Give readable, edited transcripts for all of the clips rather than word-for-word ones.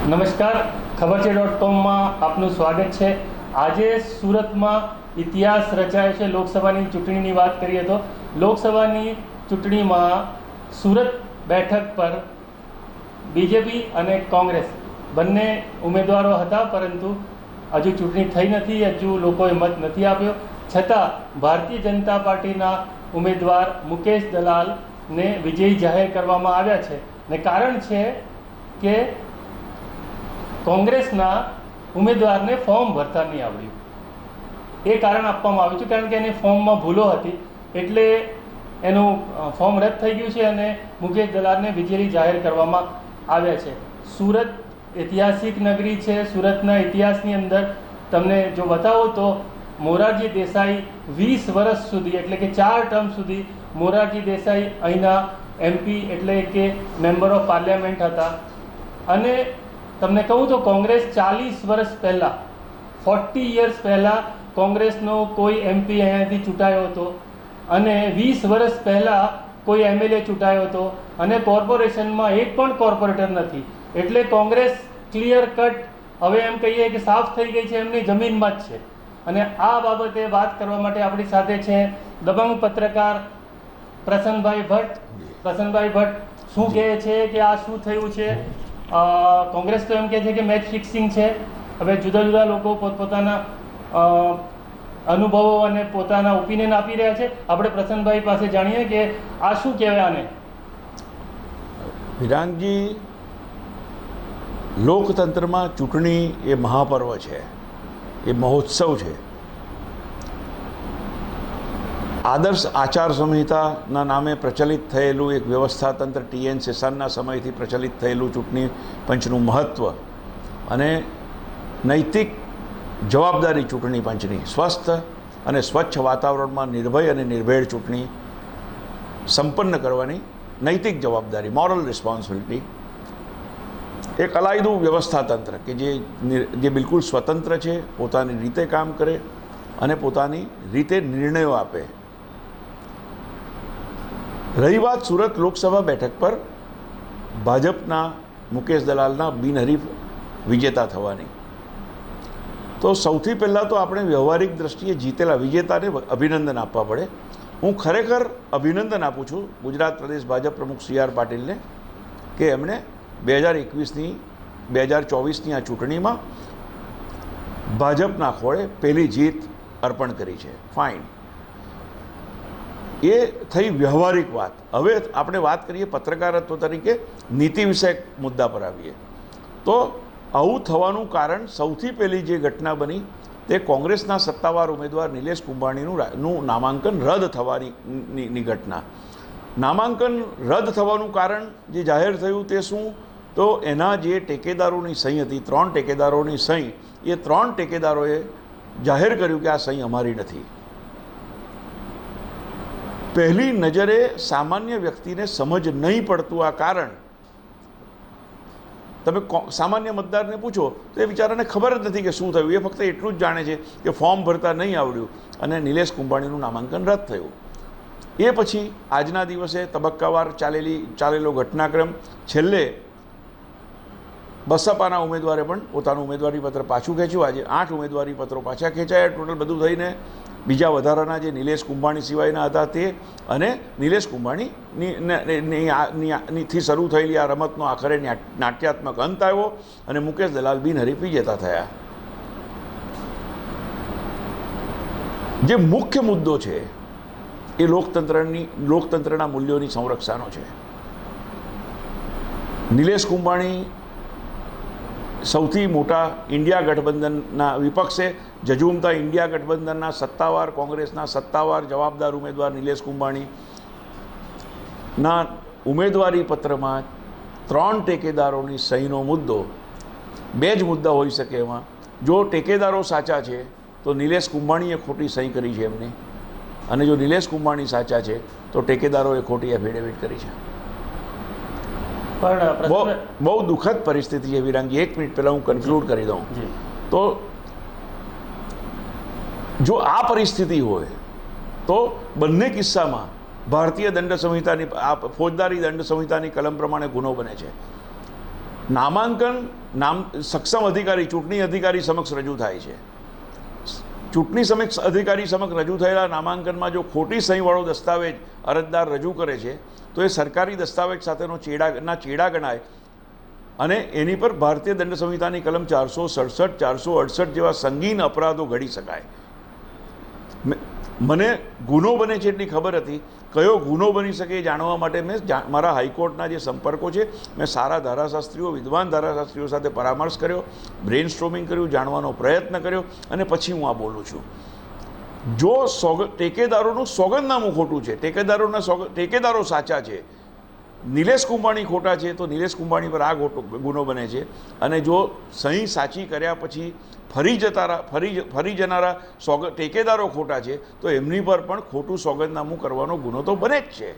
નમસ્કાર, ખબર છે .com આપનું સ્વાગત છે। આજે સુરતમાં ઇતિહાસ રચાયો છે। લોકસભાની ચૂંટણીની વાત કરીએ તો લોકસભાની ચૂંટણીમાં સુરત બેઠક પર બીજેપી અને કોંગ્રેસ બંને ઉમેદવારો હતા, પરંતુ હજુ ચૂંટણી થઈ નથી, હજુ લોકોએ મત નથી આપ્યો। છતાં ભારતીય જનતા પાર્ટીના ઉમેદવાર મુકેશ દલાલને વિજયી જાહેર કરવામાં આવ્યા છે ને કારણ છે કે કોંગ્રેસના ઉમેદવારને ફોર્મ ભરતા નહીં આવડ્યું। એ કારણ આપવામાં આવ્યું છે, કારણ કે એને ફોર્મમાં ભૂલો હતી, એટલે એનું ફોર્મ રદ થઈ ગયું છે અને મુકેશ દલાલને વિજયી જાહેર કરવામાં આવ્યા છે। સુરત ઐતિહાસિક નગરી છે। સુરતના ઇતિહાસની અંદર તમને જો બતાવો તો મોરારજી દેસાઈ 20 વર્ષ સુધી, એટલે કે 4 ટર્મ સુધી મોરારજી દેસાઈ અહીંના MP એટલે કે મેમ્બર ઓફ પાર્લામેન્ટ હતા। અને તમને કહું તો કોંગ્રેસ 40 વર્ષ પહેલાં, 40 યર્સ પહેલાં કોંગ્રેસનો કોઈ MP અહીંયાથી ચૂંટાયો હતો અને 20 વર્ષ પહેલાં કોઈ MLA ચૂંટાયો હતો અને કોર્પોરેશનમાં એક પણ કોર્પોરેટર નથી। એટલે કોંગ્રેસ ક્લિયર કટ હવે એમ કહીએ કે સાફ થઈ ગઈ છે, એમની જમીનમાં જ છે। અને આ બાબતે વાત કરવા માટે આપણી સાથે છે દબંગ પત્રકાર પ્રસન્નભાઈ ભટ્ટ। પ્રસન્નભાઈ ભટ્ટ, શું કહે છે કે આ શું થયું છે? કોંગ્રેસ તો એમ કહે છે કે મેચ ફિક્સિંગ છે। હવે જુદા જુદા લોકો પોતપોતાના અનુભવો અને પોતાના ઓપિનિયન આપી રહ્યા છે। આપણે પ્રસન્નભાઈ પાસે જાણીએ કે આ શું કહેવાય આને। વિરાંગજી, લોકતંત્રમાં ચૂંટણી એ મહાપર્વ છે, એ મહોત્સવ છે। આદર્શ આચાર સંહિતાના નામે પ્રચલિત થયેલું એક વ્યવસ્થાતંત્ર TN સેશનના સમયથી પ્રચલિત થયેલું ચૂંટણી પંચનું મહત્ત્વ અને નૈતિક જવાબદારી ચૂંટણી પંચની સ્વસ્થ અને સ્વચ્છ વાતાવરણમાં નિર્ભય અને નિર્ભેળ ચૂંટણી સંપન્ન કરવાની નૈતિક જવાબદારી, મોરલ રિસ્પોન્સિબિલિટી, એક અલાયદું વ્યવસ્થાતંત્ર કે જે બિલકુલ સ્વતંત્ર છે, પોતાની રીતે કામ કરે અને પોતાની રીતે નિર્ણયો આપે। રહી વાત સુરત લોકસભા બેઠક પર ભાજપના મુકેશ દલાલના બિનહરીફ વિજેતા થવાની, તો સૌથી પહેલાં તો આપણે વ્યવહારિક દ્રષ્ટિએ જીતેલા વિજેતાને અભિનંદન આપવા પડે। હું ખરેખર અભિનંદન આપું છું ગુજરાત પ્રદેશ ભાજપ પ્રમુખ CR પાટીલને કે એમણે 2024ની આ ચૂંટણીમાં ભાજપના ખોળે પહેલી જીત અર્પણ કરી છે। ફાઇન, એ થઈ વ્યવહારિક વાત। હવે આપણે વાત કરીએ પત્રકારત્વ તરીકે નીતિ વિષયક મુદ્દા પર આવીએ તો આવું થવાનું કારણ સૌથી પહેલી જે ઘટના બની તે કોંગ્રેસના સત્તાવાર ઉમેદવાર નિલેશ કુંભાણીનું નામાંકન રદ થવાની ઘટના। નામાંકન રદ થવાનું કારણ જે જાહેર થયું તે શું, તો એના જે ટેકેદારોની સહી હતી, 3 ટેકેદારોની સહી, એ 3 ટેકેદારોએ જાહેર કર્યું કે આ સહી અમારી નથી। પહેલી નજરે સામાન્ય વ્યક્તિને સમજ નહીં પડતું આ કારણ, તમે સામાન્ય મતદારને પૂછો તો એ બિચારાને ખબર જ નથી કે શું થયું। એ ફક્ત એટલું જ જાણે છે કે ફોર્મ ભરતા નહીં આવડ્યું અને નિલેશ કુંભાણીનું નામાંકન રદ થયું। એ પછી આજના દિવસે તબક્કાવાર ચાલેલો ઘટનાક્રમ, છેલ્લે બસપાના ઉમેદવારે પણ પોતાનું ઉમેદવારીપત્ર પાછું ખેંચ્યું। આજે 8 ઉમેદવારીપત્રો પાછા ખેંચાયા। ટોટલ બધું થઈને બીજા વધારાના જે નિલેશ કુંભાણી સિવાયના હતા તે અને નિલેશ કુંભાણીથી શરૂ થયેલી આ રમતનો આખરે નાટ્યાત્મક અંત આવ્યો અને મુકેશ દલાલ બિનહરીફ વિજેતા થયા। જે મુખ્ય મુદ્દો છે એ લોકતંત્રના મૂલ્યોની સંરક્ષાનો છે। નિલેશ કુંભાણી સૌથી મોટા ઇન્ડિયા ગઠબંધનના વિપક્ષે જજુમતા ઇન્ડિયા ગઠબંધનના સત્તાવાર કોંગ્રેસના સત્તાવાર જવાબદાર ઉમેદવાર નિલેશ કુંભાણીના ઉમેદવારી પત્રમાં 3 ટેકેદારોની સહીનો મુદ્દો, 2 જ મુદ્દા હોઈ શકે એમાં। જો ટેકેદારો સાચા છે તો નિલેશ કુંભાણીએ ખોટી સહી કરી છે એમની, અને જો નિલેશ કુંભાણી સાચા છે તો ટેકેદારોએ ખોટી એફિડેવિટ કરી છે। પણ બહુ દુઃખદ પરિસ્થિતિ છે વિરાંગજી। 1 મિનિટ પહેલાં હું કન્ક્લુડ કરી દઉં તો જો આ પરિસ્થિતિ હોય તો બંને કિસ્સામાં ભારતીય દંડ સંહિતાની ફોજદારી દંડ સંહિતાની કલમ પ્રમાણે ગુનો બને છે। નામાંકન નામ સક્ષમ અધિકારી ચૂંટણી અધિકારી સમક્ષ રજૂ થાય છે. ચૂંટણી સમક્ષ અધિકારી સમક્ષ રજૂ થયેલા નામાંકનમાં જો ખોટી સહીવાળો દસ્તાવેજ અરજદાર રજૂ કરે છે તો એ સરકારી દસ્તાવેજ સાથેનો ચેડા ગણાય અને એની પર ભારતીય દંડ સંહિતાની કલમ 467, 468 જેવા સંગીન અપરાધો ઘડી શકાય. મને ગુનો બને છે એટલી ખબર હતી. કયો ગુનો બની શકે એ જાણવા માટે મેં મારા હાઈકોર્ટના જે સંપર્કો છે મેં સારા ધારાશાસ્ત્રીઓ, વિદ્વાન ધારાશાસ્ત્રીઓ સાથે પરામર્શ કર્યો, બ્રેઇન સ્ટ્રોમિંગ કર્યું, જાણવાનો પ્રયત્ન કર્યો અને પછી હું આ બોલું છું. જો ટેકેદારોનું સોગંદનામું ખોટું છે, ટેકેદારો સાચા છે, નિલેશ કુંભાણી ખોટા છે, તો નિલેશ કુંભાણી પર આ ગુનો બને છે. અને જો સહી સાચી કર્યા પછી ફરી જનારા ટેકેદારો ખોટા છે તો એમની પર પણ ખોટું સોગંદનામું કરવાનો ગુનો તો બને જ છે.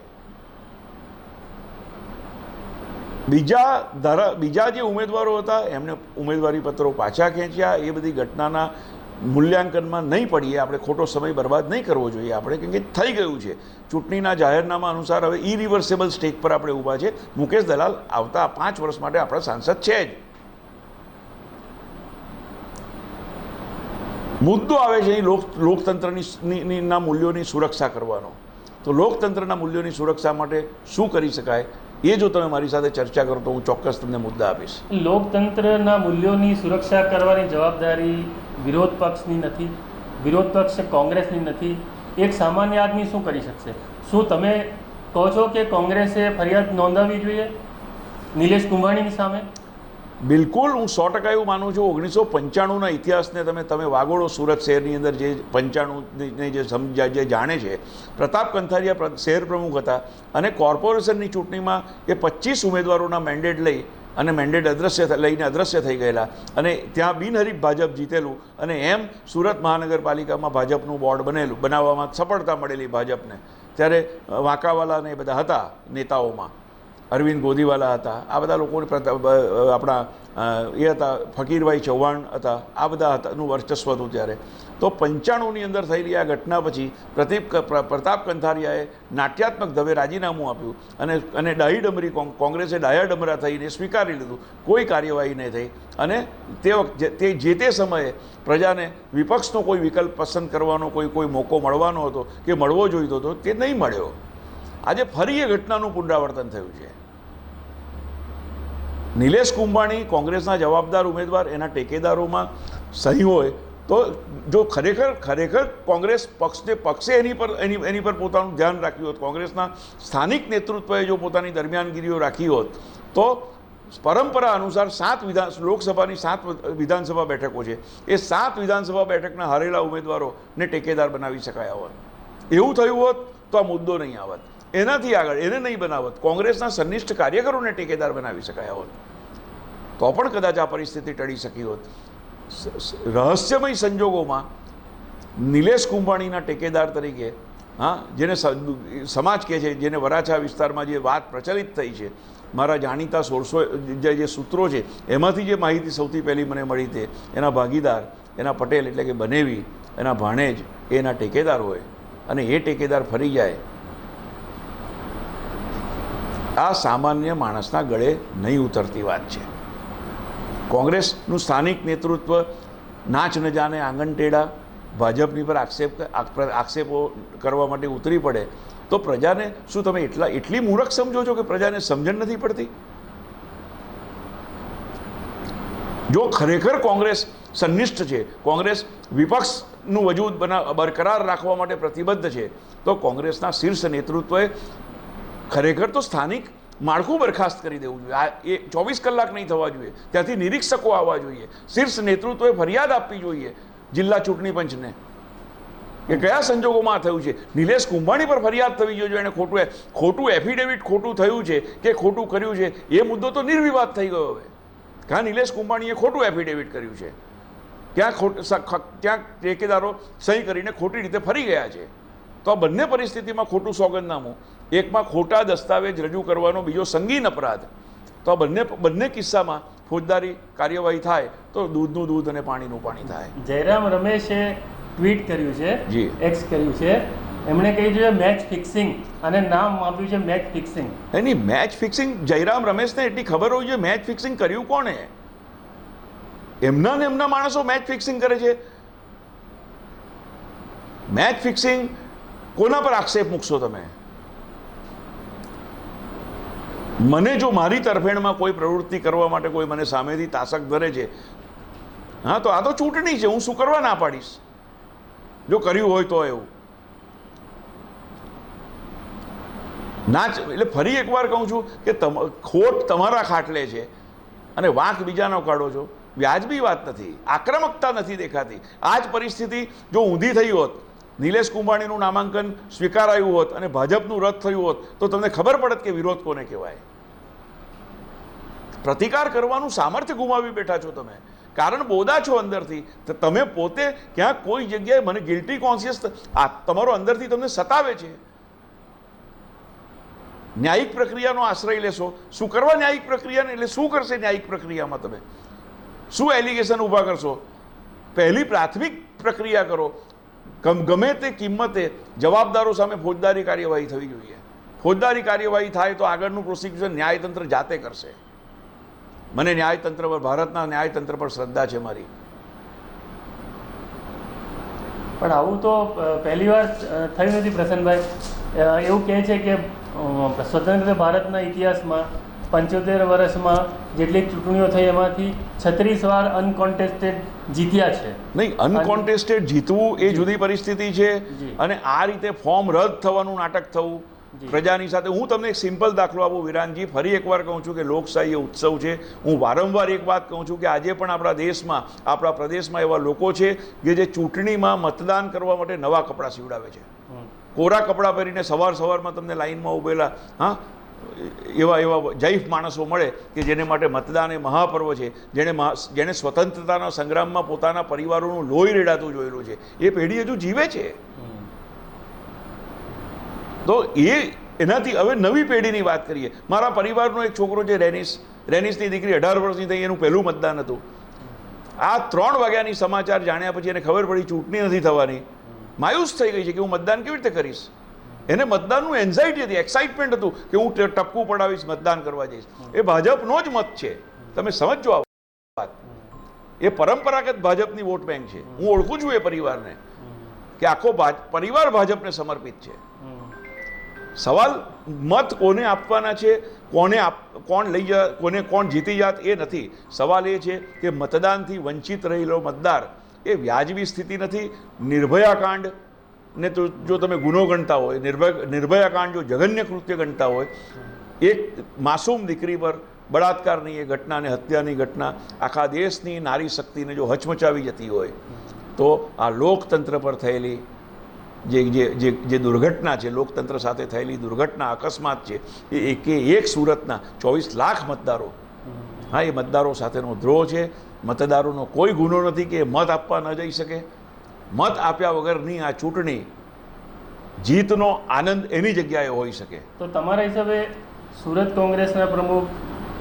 બીજા જે ઉમેદવારો હતા એમને ઉમેદવારી પત્રો પાછા ખેંચ્યા. એ બધી ઘટનાના મૂલ્યાંકનમાં નહીં પડીએ, આપણે ખોટો સમય બરબાદ નહીં કરવો જોઈએ આપણે, કેમ કે થઈ ગયું છે. ચૂંટણીના જાહેરનામા અનુસાર હવે ઇરિવર્સેબલ સ્ટેજ પર આપણે ઊભા છે. મુકેશ દલાલ આવતા 5 વર્ષ માટે આપણા સાંસદ છે જ. મુદ્દો આવે છે અહીં લોકતંત્રની મૂલ્યોની સુરક્ષા કરવાનો. તો લોકતંત્રના મૂલ્યોની સુરક્ષા માટે શું કરી શકાય એ જો તમે મારી સાથે ચર્ચા કરો તો હું ચોક્કસ તમને મુદ્દા આપીશ. લોકતંત્રના મૂલ્યોની સુરક્ષા કરવાની જવાબદારી વિરોધ પક્ષની નથી, વિરોધ પક્ષ કોંગ્રેસની નથી. એક સામાન્ય આદમી શું કરી શકશે? શું તમે કહો છો કે કોંગ્રેસે ફરિયાદ નોંધાવવી જોઈએ નિલેશ કુંભાણીની સામે? બિલકુલ, હું 100% એવું માનું છું. 1995ના ઇતિહાસને તમે વાગોળો. સુરત શહેરની અંદર જે 95ને જે જાણે છે, પ્રતાપ કંથારિયા શહેર પ્રમુખ હતા અને કોર્પોરેશનની ચૂંટણીમાં એ 25 ઉમેદવારોના મેન્ડેટ લઈ અને મેન્ડેટ અદ્રશ્ય થઈ ગયેલા અને ત્યાં બિનહરીફ ભાજપ જીતેલું અને એમ સુરત મહાનગરપાલિકામાં ભાજપનું બોર્ડ બનાવવામાં સફળતા મળેલી ભાજપને. ત્યારે વાંકાવાલા ને એ બધા હતા નેતાઓમાં, અરવિંદ ગોદીવાલા હતા, આ બધા લોકોને આપણા એ હતા, ફકીરભાઈ ચૌહાણ હતા, આ બધા હતાનું વર્ચસ્વ હતું ત્યારે. તો 95ની અંદર થયેલી આ ઘટના પછી પ્રતાપ કંથારિયાએ નાટ્યાત્મક ઢબે રાજીનામું આપ્યું અને ડાહીડમરી કોંગ્રેસે ડાયાડમરા થઈને સ્વીકારી લીધું. કોઈ કાર્યવાહી નહીં થઈ અને જે તે સમયે પ્રજાને વિપક્ષનો કોઈ વિકલ્પ પસંદ કરવાનો કોઈ મોકો મળવાનો હતો કે મળવો જોઈતો હતો તે નહીં મળ્યો. આજે ફરી એ ઘટનાનું પુનરાવર્તન થયું છે. નિલેશ કુંભાણી કોંગ્રેસના જવાબદાર ઉમેદવાર, એના ટેકેદારોમાં સહી હોય તો જો ખરેખર કોંગ્રેસ પક્ષે એની પર પોતાનું ધ્યાન રાખ્યું હોત, કોંગ્રેસના સ્થાનિક નેતૃત્વએ જો પોતાની દરમિયાનગીરીઓ રાખી હોત તો પરંપરા અનુસાર લોકસભાની 7 વિધાનસભા બેઠકો છે, એ 7 વિધાનસભા બેઠકના હારેલા ઉમેદવારોને ટેકેદાર બનાવી શકાયા હોત. એવું થયું હોત તો આ મુદ્દો નહીં આવત. એનાથી આગળ એને નહીં બનાવત, કોંગ્રેસના સનિષ્ઠ કાર્યકરોને ટેકેદાર બનાવી શકાયા હોત તો પણ કદાચ આ પરિસ્થિતિ ટળી શકી હોત. રહસ્યમય સંજોગોમાં નિલેશ કુંભાણીના ટેકેદાર તરીકે, જેને સમાજ કહે છે, જેને વરાછા વિસ્તારમાં જે વાત પ્રચલિત થઈ છે, મારા જાણીતા સોર્સો જે સૂત્રો છે એમાંથી જે માહિતી સૌથી પહેલી મને મળી તે એના ભાગીદાર, એના પટેલ એટલે કે બનેવી, એના ભાણેજ એના ટેકેદાર હોય અને એ ટેકેદાર ફરી જાય, આ સામાન્ય માણસના ગળે નહીં ઉતરતી વાત છે. કોંગ્રેસનું સ્થાનિક નેતૃત્વ નાચ ન જાણે આંગણ ટેડા ભાજપની પર આક્ષેપો કરવા માટે ઉતરી પડે તો પ્રજાને શું તમે એટલી મૂર્ખ સમજો છો કે પ્રજાને સમજણ નથી પડતી? જો ખરેખર કોંગ્રેસ સંનિષ્ઠ છે, કોંગ્રેસ વિપક્ષનું વજૂદ બરકરાર રાખવા માટે પ્રતિબદ્ધ છે, તો કોંગ્રેસના શીર્ષ નેતૃત્વએ ખરેખર તો સ્થાનિક માળખું બરખાસ્ત કરી દેવું જોઈએ. એ 24 કલાક નહીં થવા જોઈએ, ત્યાંથી નિરીક્ષકો આવવા જોઈએ, શીર્ષ નેતૃત્વએ ફરિયાદ આપવી જોઈએ જિલ્લા ચૂંટણી પંચને કે કયા સંજોગોમાં થયું છે. નિલેશ કુંભાણી પર ફરિયાદ થવી જોઈએ. એને ખોટું એફિડેવિટ ખોટું થયું છે કે ખોટું કર્યું છે એ મુદ્દો તો નિર્વિવાદ થઈ ગયો. હવે ક્યાં નિલેશ કુંભાણીએ ખોટું એફિડેવિટ કર્યું છે, ક્યાં ઠેકેદારો સહી કરીને ખોટી રીતે ફરી ગયા છે. તો આ બંને પરિસ્થિતિમાં ખોટું સોગંદનામું, એકમાં ખોટા દસ્તાવેજ રજૂ કરવાનો, બીજો સંગીન અપરાધ, તો આ બંને કિસ્સામાં ફોજદારી કાર્યવાહી થાય તો દૂધનું દૂધ અને પાણીનું પાણી થાય. જયરામ રમેશે ટ્વીટ કર્યું છે, જી એક્સ કર્યું છે, એમણે કહ્યું છે મેચ ફિક્સિંગ અને નામ આપ્યું છે મેચ ફિક્સિંગ. એની મેચ ફિક્સિંગ, જયરામ રમેશને એટલી ખબર હોવી જોઈએ મેચ ફિક્સિંગ કર્યું કોણે? એમના ને એમના માણસો મેચ ફિક્સિંગ કરે છે. મેચ ફિક્સિંગ કોના પર આક્ષેપ મૂકશો તમે? મને જો મારી તરફેણમાં કોઈ પ્રવૃત્તિ કરવા માટે કોઈ મને સામેથી તાસક ધરે છે, હા, તો આ તો ચૂંટણી છે, હું શું કરવા ના પાડીશ જો કર્યું હોય તો. એવું ના, એટલે ફરી એકવાર કહું છું કે ખોટ તમારા ખાટલે છે અને વાંક બીજાનો કાઢો છો. વ્યાજબી વાત નથી, આક્રમકતા નથી દેખાતી. આ જ પરિસ્થિતિ જો ઊંધી થઈ હોત, નિલેશ કુંભાણીનું નામાંકન સ્વીકારાયું હોત અને ભાજપનું રદ થયું હોત, તો તમને ખબર પડત કે વિરોધ કોને કહેવાય. પ્રતિકાર કરવાનું સામર્થ્ય ગુમાવી બેઠા છો તમે, કારણ બોદા છો અંદરથી. તમે પોતે ક્યાંક કોઈ જગ્યાએ મને ગિલ્ટી કોન્શિયસ તમારો અંદરથી તમને સતાવે છે. ન્યાયિક પ્રક્રિયાનો આશ્રય લેશો. શું કરવા ન્યાયિક પ્રક્રિયાને? એટલે શું કરશે ન્યાયિક પ્રક્રિયામાં? તમે શું એલિગેશન ઊભા કરશો? પહેલી પ્રાથમિક પ્રક્રિયા કરો. ગમે તે કિંમતે જવાબદારો સામે ફોજદારી કાર્યવાહી થવી જોઈએ. ફોજદારી કાર્યવાહી થાય તો આગળનું પ્રોસિક્યુશન ન્યાયતંત્ર જાતે કરશે. મને ન્યાયતંત્ર પર, ભારતના ન્યાયતંત્ર પર શ્રદ્ધા છે મારી. પણ આવું તો પહેલી વાર થયું નથી પ્રસન્નભાઈ. એવું કહે છે કે સ્વતંત્ર ભારતના ઇતિહાસમાં 75 વર્ષમાં જેટલી ચૂંટણીઓ થઈ એમાંથી 36 વાર અનકોન્ટેસ્ટેડ જીત્યા છે. નહીં, અનકોન્ટેસ્ટેડ જીતવું એ જુદી પરિસ્થિતિ છે, અને આ રીતે ફોર્મ રદ થવાનું નાટક થવું પ્રજાની સાથે. હું તમને એક સિમ્પલ દાખલો આપું વિરાનજી, ફરી એકવાર કહું છું કે લોકશાહી એ ઉત્સવ છે. હું વારંવાર એક વાત કહું છું કે આજે પણ આપણા દેશમાં, આપણા પ્રદેશમાં એવા લોકો છે કે જે ચૂંટણીમાં મતદાન કરવા માટે નવા કપડાં સીવડાવે છે. કોરા કપડાં પહેરીને સવારમાં તમને લાઈનમાં ઊભેલા, હા, એવા જૈફ માણસો મળે કે જેને માટે મતદાન એ મહાપર્વ છે, જેણે સ્વતંત્રતાના સંગ્રામમાં પોતાના પરિવારોનું લોહી રેડાતું જોયેલું છે. એ પેઢી હજુ જીવે છે. તો એનાથી હવે નવી પેઢીની વાત કરીએ. મારા પરિવારનો એક છોકરો છે રેનિસની દીકરી 18 વર્ષની થઈ, એનું પહેલું મતદાન હતું. આ 3 વાગ્યાની સમાચાર જાણ્યા પછી એને ખબર પડી ચૂંટણી નથી થવાની. માયુસ થઈ ગઈ છે કે હું મતદાન કેવી રીતે કરીશ. એને મતદાનનું એન્ઝાઇટી હતી, એક્સાઇટમેન્ટ હતું કે હું ટપકું પડાવીશ, મતદાન કરવા જઈશ. એ ભાજપનો જ મત છે. તમે સમજો આ વાત. એ પરંપરાગત ભાજપની વોટ બેંક છે. હું ઓળખું છું એ પરિવારને કે આખો પરિવાર ભાજપને સમર્પિત છે. સવાલ મત કોને આપવાના છે, કોણ લઈ જાય, કોણ જીતી જાત એ નથી. સવાલ એ છે કે મતદાનથી વંચિત રહેલો મતદાર એ વ્યાજબી સ્થિતિ નથી. નિર્ભયા કાંડ ને તો જો તમે ગુનો ગણતા હોય, નિર્ભયા કાંડ જો જઘન્ય કૃત્ય ગણતા હોય, એક માસૂમ દીકરી પર બળાત્કારની એ ઘટના અને હત્યાની ઘટના આખા દેશની નારી શક્તિને જો હચમચાવી જતી હોય, તો આ લોકતંત્ર પર થયેલી જે દુર્ઘટના છે, લોકતંત્ર સાથે થયેલી દુર્ઘટના, અકસ્માત છે, એ એક સુરતના 24 લાખ મતદારો, હા, એ મતદારો સાથેનો દ્રોહ છે. મતદારોનો કોઈ ગુનો નથી કે મત આપવા ન જઈ શકે. મત આપ્યા વગરની આ ચૂંટણી જીતનો આનંદ એની જગ્યાએ હોઈ શકે. તો તમારા હિસાબે સુરત કોંગ્રેસના પ્રમુખ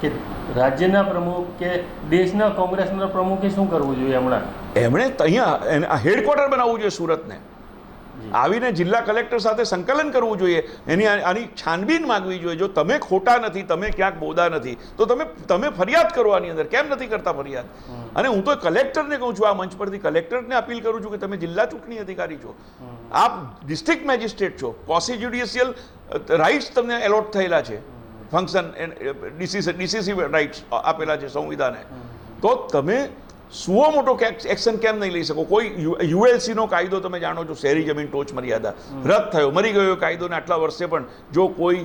કે રાજ્યના પ્રમુખ કે દેશના કોંગ્રેસના પ્રમુખે શું કરવું જોઈએ હમણાં? એમણે અહીંયા હેડક્વાર્ટર બનાવવું જોઈએ સુરતને. આવીને જિલ્લા કલેક્ટર સાથે સંકલન કરવું જોઈએ. આની છાનબીન માંગવી જોઈએ. જો તમે ખોટા નથી, તમે ક્યાંક બોદા નથી, તો તમે ફરિયાદ કરો આની અંદર. કેમ નથી કરતા ફરિયાદ? અને હું તો કલેક્ટરને કહું છું, આ મંચ પરથી કલેક્ટરને અપીલ કરું છું કે તમે જિલ્લા ચૂંટણી અધિકારી છો, આપ ડિસ્ટ્રિક્ટ મેજિસ્ટ્રેટ છો, ક્વોસી જ્યુડિશિયલ રાઇટ્સ તમને એલોટ થયેલા છે, ફંક્શન ડીસીસી રાઇટ્સ આપેલા છે સંવિધાને. તો તમે સુઓ મોટો એક્શન કેમ નહીં લઈ શકો? કોઈ યુએલસીનો કાયદો તમે જાણો છો, શહેરી જમીન ટોચ મર્યાદા રદ થયો, મરી ગયો કાયદોને આટલા વર્ષે, પણ જો કોઈ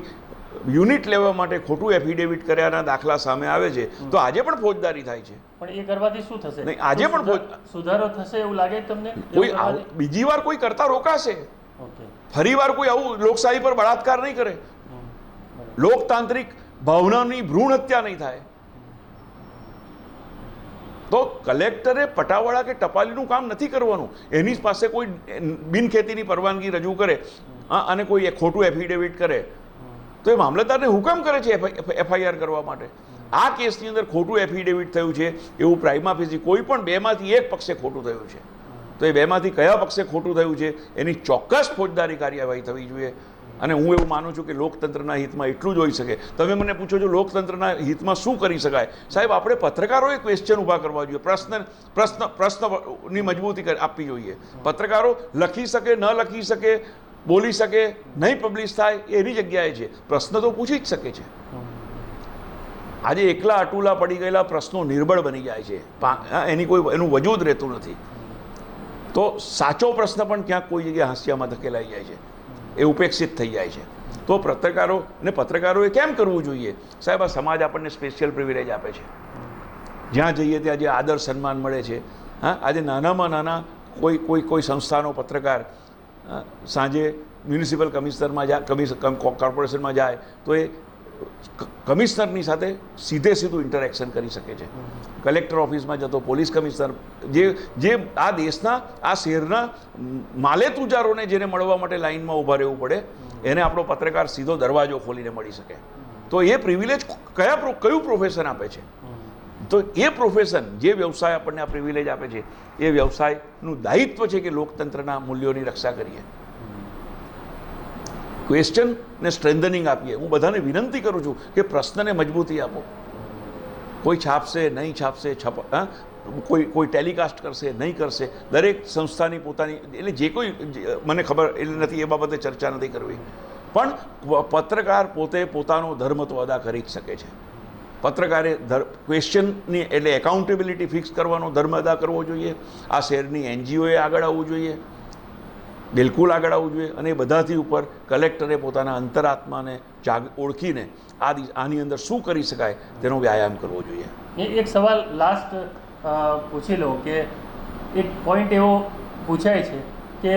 યુનિટ લેવા માટે ખોટું એફિડેવિટ કર્યાના દાખલા સામે આવે છે તો આજે પણ ફોજદારી થાય છે. પણ એ કરવાથી શું થશે? નહીં, આજે પણ સુધારો થશે એવું લાગે તમને? કોઈ બીજી વાર કોઈ કરતા રોકાશે. ફરી વાર કોઈ આવું લોકશાહી પર બળાત્કાર નહીં કરે, લોકતાંત્રિક ભાવનાની ભ્રૂણ હત્યા નહીં થાય. તો કલેક્ટરે પટાવાળા કે ટપાલીનું કામ નથી કરવાનું. એની પાસે કોઈ બિનખેતીની પરવાનગી રજૂ કરે અને કોઈ ખોટું એફિડેવિટ કરે તો એ મામલતદારને હુકમ કરે છે એફઆઈઆર કરવા માટે. આ કેસની અંદર ખોટું એફિડેવિટ થયું છે એવું પ્રાઇમા ફેસી કોઈ પણ બેમાંથી એક પક્ષે ખોટું થયું છે, તો એ બેમાંથી કયા પક્ષે ખોટું થયું છે એની ચોક્કસ ફોજદારી કાર્યવાહી થવી જોઈએ. અને હું એવું માનું છું કે લોકતંત્રના હિતમાં એટલું જ હોઈ શકે. તમે મને પૂછો છો લોકતંત્રના હિતમાં શું કરી શકાય? સાહેબ, આપણે પત્રકારોએ ક્વેશ્ચન ઊભા કરવા જોઈએ, પ્રશ્નની મજબૂતી આપવી જોઈએ. પત્રકારો લખી શકે, ન લખી શકે, બોલી શકે, નહીં પબ્લિશ થાય એની જગ્યાએ છે, પ્રશ્ન તો પૂછી જ શકે છે. આજે એકલા અટુલા પડી ગયેલા પ્રશ્નો નિર્બળ બની જાય છે, એનું વજૂદ રહેતું નથી. તો સાચો પ્રશ્ન પણ ક્યાંક કોઈ જગ્યાએ હાસ્યામાં ધકેલાઈ જાય છે, એ ઉપેક્ષિત થઈ જાય છે. તો પત્રકારોએ કેમ કરવું જોઈએ? સાહેબ, આ સમાજ આપણને સ્પેશિયલ પ્રિવિલેજ આપે છે. જ્યાં જઈએ ત્યાં જે આદર સન્માન મળે છે. હા, આજે નાનામાં નાના કોઈ સંસ્થાનો પત્રકાર સાંજે મ્યુનિસિપલ કોર્પોરેશનમાં જાય તો એ કમિશનરની સાથે સીધું ઇન્ટરેક્શન કરી શકે છે. કલેક્ટર ઓફિસમાં જતો પોલીસ કમિશનર, જે આ દેશના, આ શહેરના માલે તુજારોને જેને મળવા માટે લાઇનમાં ઊભા રહેવું પડે, એને આપણો પત્રકાર સીધો દરવાજો ખોલીને મળી શકે. તો એ પ્રિવિલેજ કયું પ્રોફેશન આપે છે? તો એ પ્રોફેશન, જે વ્યવસાય આપણને આ પ્રિવિલેજ આપે છે, એ વ્યવસાયનું દાયિત્વ છે કે લોકતંત્રના મૂલ્યોની રક્ષા કરીએ, ક્વેશ્ચનને સ્ટ્રેન્થનિંગ આપીએ. હું બધાને વિનંતી કરું છું કે પ્રશ્નને મજબૂતી આપો. કોઈ છાપશે, નહીં છાપશે, કોઈ ટેલિકાસ્ટ કરશે, નહીં કરશે, દરેક સંસ્થાની પોતાની, એટલે જે કોઈ, મને ખબર એટલે નથી, એ બાબતે ચર્ચા નથી કરવી, પણ પત્રકાર પોતે પોતાનો ધર્મ તો અદા કરી જ શકે છે. પત્રકારે ક્વેશ્ચનની એટલે એકાઉન્ટેબિલિટી ફિક્સ કરવાનો ધર્મ અદા કરવો જોઈએ. આ શહેરની NGOએ આગળ આવવું જોઈએ, બિલકુલ આગળ આવવું જોઈએ. અને એ બધાથી ઉપર કલેક્ટરે પોતાના અંતરાત્માને ઓળખીને આની અંદર શું કરી શકાય તેનો વ્યાયામ કરવો જોઈએ. એક સવાલ લાસ્ટ પૂછી લો કે એક પોઈન્ટ એવો પૂછાય છે કે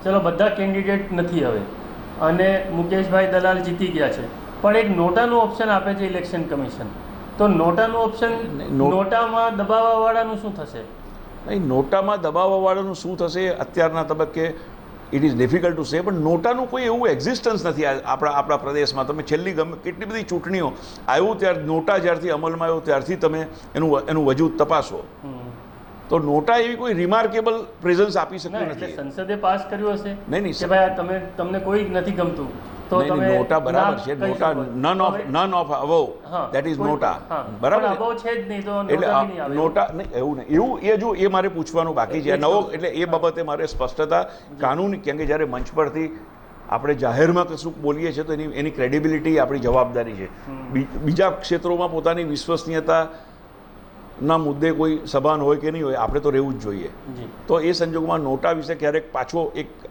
ચલો બધા કેન્ડિડેટ નથી હવે અને મુકેશભાઈ દલાલ જીતી ગયા છે, પણ એક નોટાનું ઓપ્શન આપે છે ઇલેક્શન કમિશન, તો નોટાનું ઓપ્શન, નોટામાં દબાવવાવાળાનું શું થશે? નહીં, નોટામાં દબાવવાવાળાનું શું થશે અત્યારના તબક્કે it is difficult to say, પણ નોટાનું કોઈ એવું એક્ઝિસ્ટન્સ નથી આપણા પ્રદેશમાં. તમે છેલ્લી કેટલી બધી ચૂંટણીઓ આવ્યું નોટા જ્યારથી અમલમાં આવ્યો ત્યારથી તમે એનું વજૂદ તપાસો તો નોટા એવી કોઈ રિમાર્કેબલ પ્રેઝન્સ આપી શકતી નથી. સંસદે પાસ કર્યું હશે નહીં કે ભાઈ તમને કોઈ નથી ગમતું તો તમે નોટા બરાબર છે, NOTA none of above, that is NOTA, બરાબર છે જ નહીં, તો એટલે નોટા નહીં, એવું નહીં, એવું એ મારે પૂછવાનું બાકી છે નવો, એટલે એ બાબતે મારે સ્પષ્ટતા કાનૂની, કેમ કે જ્યારે મંચ પરથી આપણે જાહેરમાં કશું બોલીએ છીએ તો એની ક્રેડિબિલિટી આપણી જવાબદારી છે. બીજા ક્ષેત્રોમાં પોતાની વિશ્વસનીયતા ના મુદ્દે કોઈ સભાન હોય કે નહીં હોય, આપણે તો રહેવું જ જોઈએ. તો એ સંજોગોમાં નોટા વિશે ક્યારેક પાછો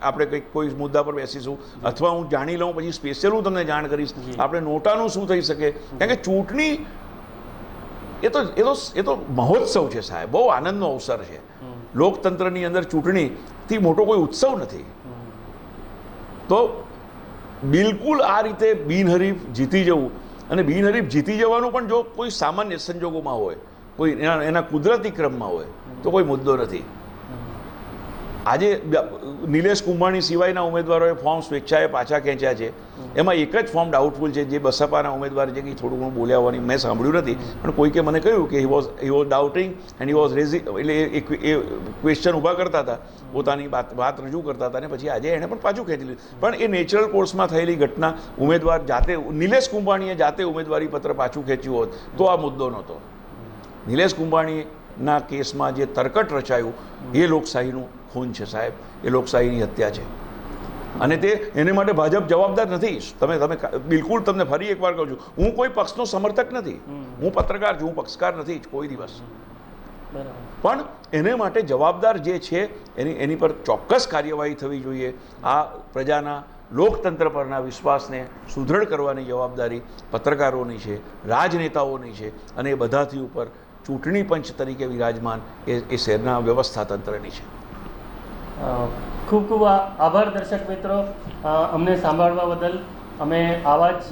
આપણે કોઈ મુદ્દા પર બેસીશું, અથવા હું જાણી લઉં પછી સ્પેશિયલ હું તમને જાણ કરીશ આપણે નોટાનું શું થઈ શકે. કારણ કે ચૂંટણી એ તો મહોત્સવ છે સાહેબ, બહુ આનંદનો અવસર છે. લોકતંત્રની અંદર ચૂંટણીથી મોટો કોઈ ઉત્સવ નથી. તો બિલકુલ આ રીતે બિનહરીફ જીતી જવું, અને બિનહરીફ જીતી જવાનું પણ જો કોઈ સામાન્ય સંજોગોમાં હોય, કોઈ એના કુદરતી ક્રમમાં હોય તો કોઈ મુદ્દો નથી. આજે નિલેશ કુંભાણી સિવાયના ઉમેદવારોએ ફોર્મ સ્વેચ્છાએ પાછા ખેંચ્યા છે. એમાં એક જ ફોર્મ ડાઉટફુલ છે, જે બસપાના ઉમેદવાર છે કે થોડું ઘણું બોલ્યા હોવાની મેં સાંભળ્યું નથી, પણ કોઈકે મને કહ્યું કે he was doubting and he was raising, એટલે એ ક્વેશ્ચન ઊભા કરતા હતા, પોતાની વાત રજૂ કરતા હતા, અને પછી આજે એણે પણ પાછું ખેંચી લીધું. પણ એ નેચરલ કોર્સમાં થયેલી ઘટના, ઉમેદવાર જાતે, નિલેશ કુંભાણીએ જાતે ઉમેદવારી પત્ર પાછું ખેંચ્યું હોત તો આ મુદ્દો નહોતો. નિલેશ કુંભાણીના કેસમાં જે તરકટ રચાયું એ લોકશાહીનું ખૂન છે સાહેબ, એ લોકશાહીની હત્યા છે, અને એને માટે ભાજપ જવાબદાર નથી. તમે બિલકુલ, તમને ફરી એકવાર કહું છું, હું કોઈ પક્ષનો સમર્થક નથી, હું પત્રકાર છું, હું પક્ષકાર નથી કોઈ દિવસ, પણ એને માટે જવાબદાર જે છે એની પર ચોક્કસ કાર્યવાહી થવી જોઈએ. આ પ્રજાના લોકતંત્ર પરના વિશ્વાસને સુદૃઢ કરવાની જવાબદારી પત્રકારોની છે, રાજનેતાઓની છે, અને એ બધાથી ઉપર ચૂંટણી પંચ તરીકે વિરાજમાન એ શહેરના વ્યવસ્થા તંત્રની છે. ખૂબ ખૂબ આભાર દર્શક મિત્રો, અમને સાંભળવા બદલ. અમે આવા જ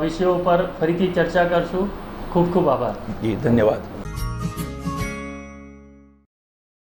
વિષયો પર ફરીથી ચર્ચા કરશું. ખૂબ ખૂબ આભાર. જી, ધન્યવાદ.